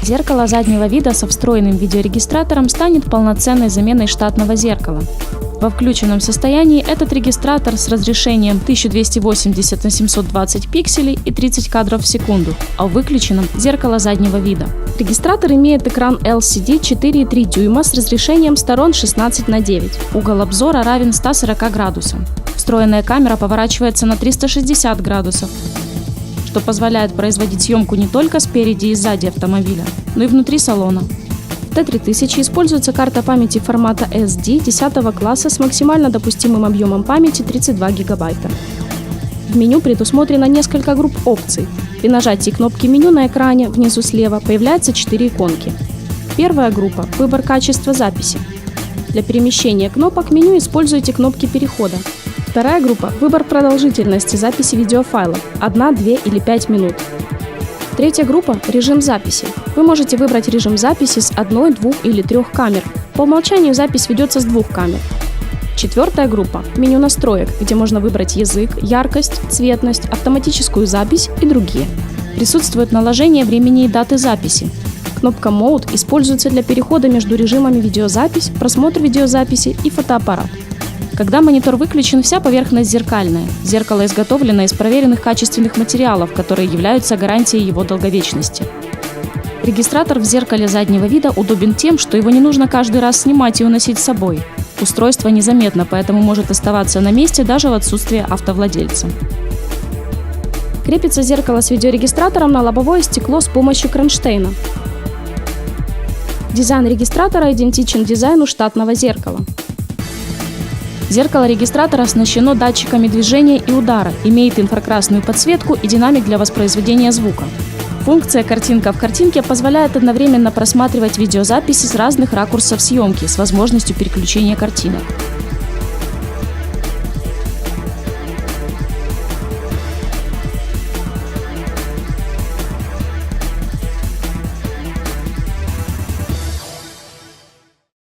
Зеркало заднего вида со встроенным видеорегистратором станет полноценной заменой штатного зеркала. Во включенном состоянии этот регистратор с разрешением 1280 на 720 пикселей и 30 кадров в секунду, а в выключенном – зеркало заднего вида. Регистратор имеет экран LCD 4,3 дюйма с разрешением сторон 16 на 9. Угол обзора равен 140 градусам. Встроенная камера поворачивается на 360 градусов, что позволяет производить съемку не только спереди и сзади автомобиля, но и внутри салона. В T3000 используется карта памяти формата SD 10 класса с максимально допустимым объемом памяти 32 ГБ. В меню предусмотрено несколько групп опций. При нажатии кнопки меню на экране внизу слева появляются 4 иконки. Первая группа – выбор качества записи. Для перемещения кнопок меню используйте кнопки перехода. Вторая группа – выбор продолжительности записи видеофайлов – 1, 2 или 5 минут. Третья группа – режим записи. Вы можете выбрать режим записи с 1, 2 или 3 камер. По умолчанию запись ведется с 2 камер. Четвертая группа – меню настроек, где можно выбрать язык, яркость, цветность, автоматическую запись и другие. Присутствует наложение времени и даты записи. Кнопка Mode используется для перехода между режимами видеозапись, просмотр видеозаписи и фотоаппарат. Когда монитор выключен, вся поверхность зеркальная. Зеркало изготовлено из проверенных качественных материалов, которые являются гарантией его долговечности. Регистратор в зеркале заднего вида удобен тем, что его не нужно каждый раз снимать и уносить с собой. Устройство незаметно, поэтому может оставаться на месте даже в отсутствие автовладельца. Крепится зеркало с видеорегистратором на лобовое стекло с помощью кронштейна. Дизайн регистратора идентичен дизайну штатного зеркала. Зеркало регистратора оснащено датчиками движения и удара, имеет инфракрасную подсветку и динамик для воспроизведения звука. Функция «Картинка в картинке» позволяет одновременно просматривать видеозаписи с разных ракурсов съемки с возможностью переключения картинок.